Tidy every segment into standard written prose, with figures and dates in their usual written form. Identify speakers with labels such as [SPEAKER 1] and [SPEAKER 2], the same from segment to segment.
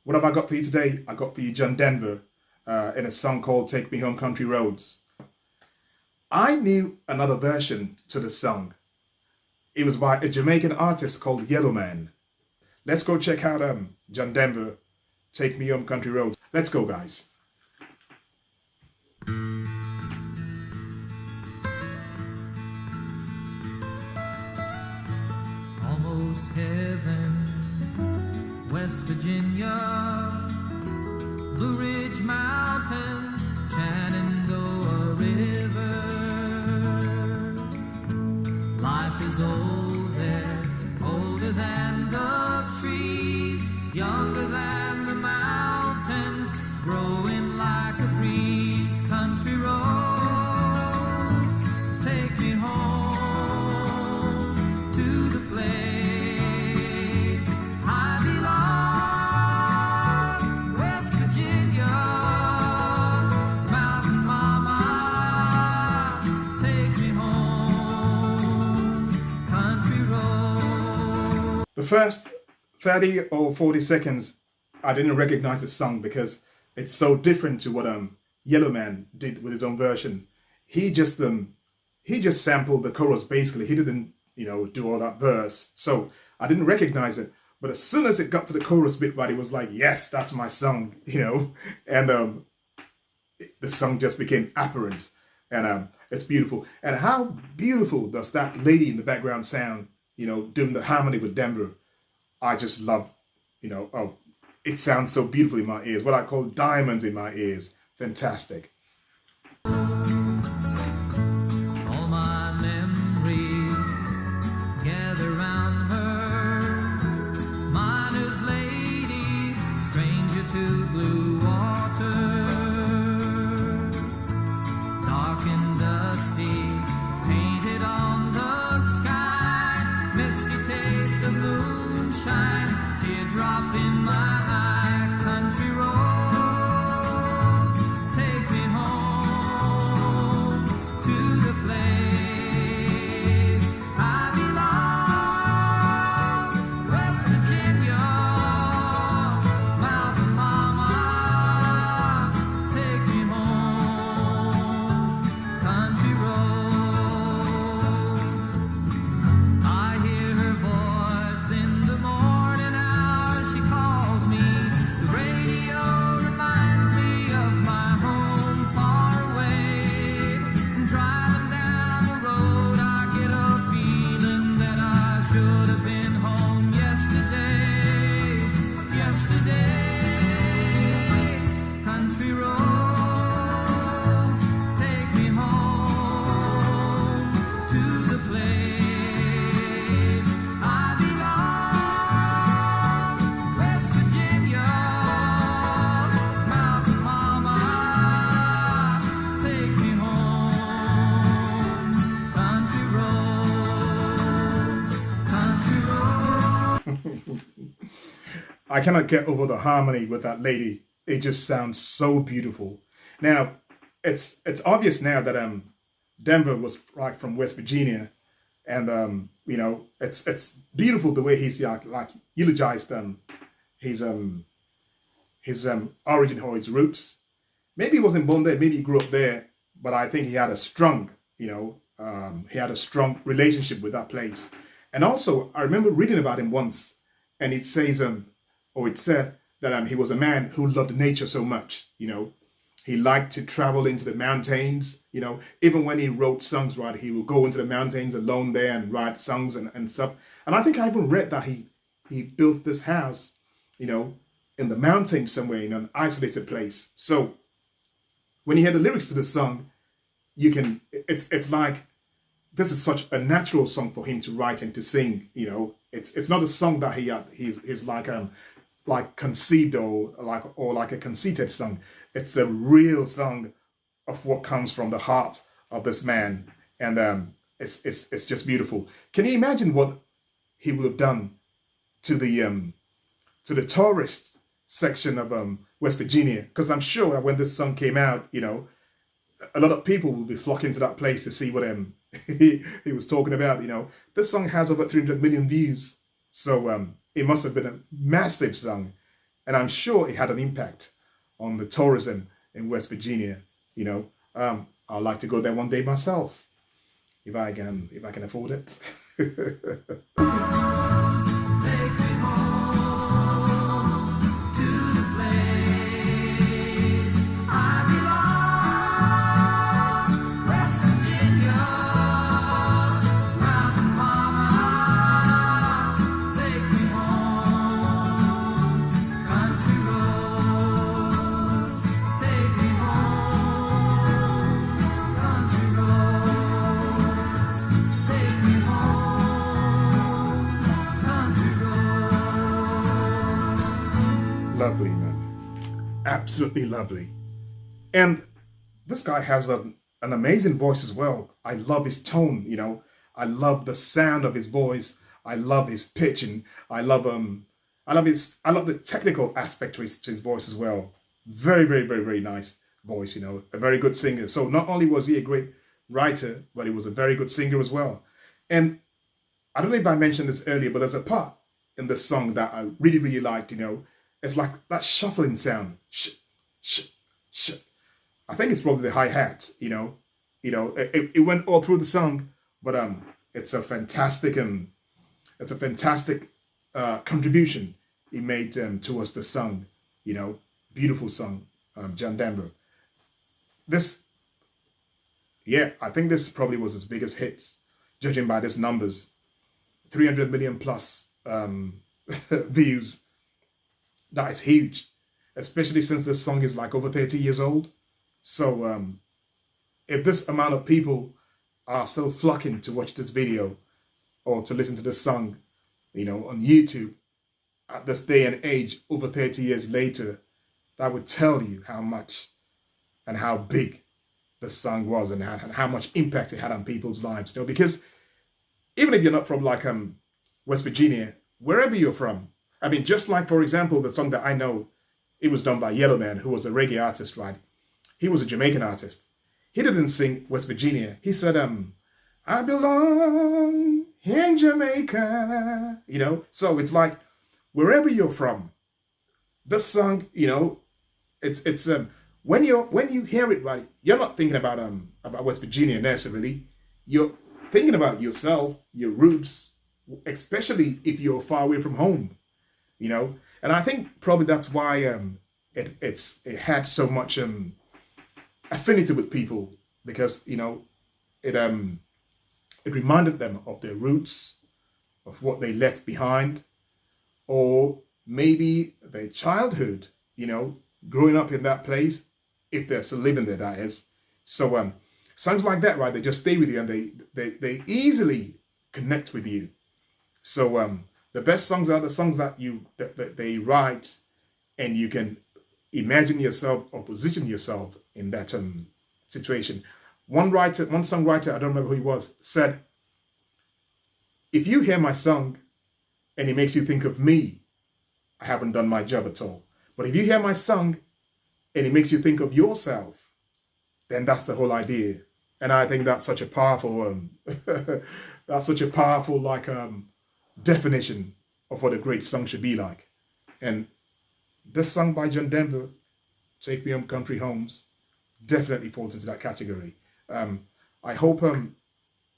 [SPEAKER 1] What have I got for you today? I got for you John Denver in a song called Take Me Home Country Roads. I knew another version to the song. It was by a Jamaican artist called Yellow Man. Let's go check out John Denver, Take Me Home Country Roads. Let's go, guys.
[SPEAKER 2] Almost heaven, West Virginia, Blue Ridge Mountains, Shenandoah River. Life is old there, older than the trees, younger than the mountains, growing like a breeze. Country roads, take me home to the place I belong. West Virginia, Mountain Mama, take me home, country road.
[SPEAKER 1] The first 30 or 40 seconds, I didn't recognize the song because it's so different to what Yellow Man did with his own version. He just sampled the chorus basically. He didn't, do all that verse. So I didn't recognize it. But as soon as it got to the chorus bit, right, it was like, yes, that's my song, and the song just became apparent, and it's beautiful. And how beautiful does that lady in the background sound, doing the harmony with Denver? I just love, it sounds so beautiful in my ears. What I call diamonds in my ears. Fantastic.
[SPEAKER 2] All my memories gather round her, miner's lady, stranger to blue water, dark and dusty, painted on the sky, misty taste of moonshine, teardrop in my eye. Country roads, take me home to the place I belong. West Virginia, Mountain Mama, take me home, country roads. I hear her voice in the morning hour. She calls me. The radio reminds me of my home far away. Driving down the road, I get a feeling that I should have been home yesterday. Country roads, take me home to the place I belong. West Virginia, Mountain Mama, take me home. Country roads, country roads.
[SPEAKER 1] I cannot get over the harmony with that lady. It just sounds so beautiful. Now, it's obvious now that Denver was like from West Virginia, and it's beautiful the way he's like eulogized his origin or his roots. Maybe he wasn't born there, maybe he grew up there, but I think he had a strong, relationship with that place. And also, I remember reading about him once, and it says it said that he was a man who loved nature so much. He liked to travel into the mountains. Even when he wrote songs, right, he would go into the mountains alone there and write songs and stuff. And I think I even read that he built this house, in the mountains somewhere in an isolated place. So when you hear the lyrics to the song, it's like this is such a natural song for him to write and to sing. It's not a song that he's like conceived or like a conceited song. It's a real song of what comes from the heart of this man, and it's just beautiful. Can you imagine what he would have done to the tourist section of West Virginia? Because I'm sure that when this song came out, a lot of people will be flocking to that place to see what he was talking about. This song has over 300 million views, so it must have been a massive song. And I'm sure it had an impact on the tourism in West Virginia. You know, I'd like to go there one day myself, if I can afford it.
[SPEAKER 2] Take me home to the place I belong, West Virginia, Mountain Mama. Take me home, country roads. Take me home, country roads. Take me home, country roads.
[SPEAKER 1] Lovely, man. Absolutely lovely. And this guy has an amazing voice as well. I love his tone, you know. I love the sound of his voice. I love his pitch, and I love the technical aspect to his voice as well. Very, very, very, very nice voice, you know. A very good singer. So not only was he a great writer, but he was a very good singer as well. And I don't know if I mentioned this earlier, but there's a part in this song that I really, really liked, you know. It's like that shuffling sound. Sh, sh, sh. I think it's probably the hi-hat, you know. It went all through the song, but it's a fantastic contribution he made towards the song, you know. Beautiful song, John Denver. I think this probably was his biggest hits, judging by these numbers. 300 million plus views. That is huge, especially since this song is like over 30 years old. So if this amount of people are still flocking to watch this video or to listen to this song, you know, on YouTube at this day and age, over 30 years later, that would tell you how much and how big the song was, and how much impact it had on people's lives. You know, because even if you're not from like West Virginia, wherever you're from, I mean, just like, for example, the song that I know, it was done by Yellow Man, who was a reggae artist, right? He was a Jamaican artist. He didn't sing West Virginia. He said, I belong in Jamaica, you know? So it's like, wherever you're from, this song, you know, it's when you hear it, right, you're not thinking about West Virginia necessarily. You're thinking about yourself, your roots, especially if you're far away from home, you know. And I think probably that's why it had so much affinity with people, because, you know, it reminded them of their roots, of what they left behind, or maybe their childhood, you know, growing up in that place, if they're still living there, that is. So songs like that, right, they just stay with you, and they easily connect with you. So the best songs are the songs that they write, and you can imagine yourself or position yourself in that situation. One songwriter, I don't remember who he was, said, if you hear my song and it makes you think of me, I haven't done my job at all. But if you hear my song and it makes you think of yourself, then that's the whole idea. And I think that's such a powerful, definition of what a great song should be like. And this song by John Denver, Take Me Home Country Homes, definitely falls into that category. I hope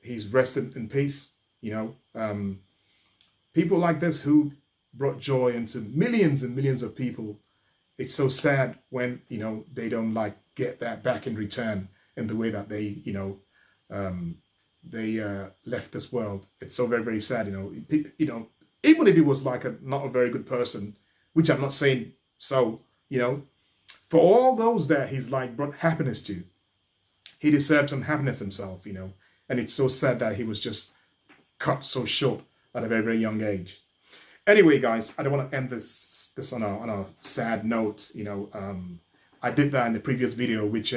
[SPEAKER 1] he's rested in peace. You know, people like this who brought joy into millions and millions of people. It's so sad when, you know, they don't like get that back in return in the way that they, you know, they left this world. It's so very, very sad. You know, even if he was like not a very good person, which I'm not saying so, you know, for all those that he's like brought happiness to, he deserved some happiness himself, you know. And it's so sad that he was just cut so short at a very, very young age. Anyway, guys, I don't want to end this on a sad note. You know, I did that in the previous video, which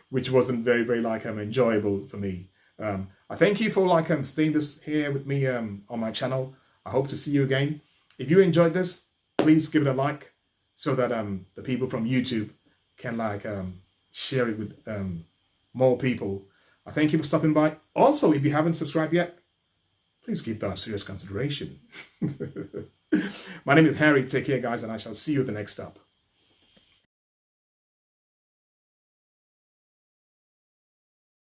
[SPEAKER 1] which wasn't very, very like enjoyable for me. I thank you for like staying this here with me on my channel. I hope to see you again. If you enjoyed this, please give it a like, so that the people from YouTube can like share it with more people. I thank you for stopping by. Also, if you haven't subscribed yet, please give that serious consideration. My name is Harry. Take care, guys, and I shall see you at the next stop.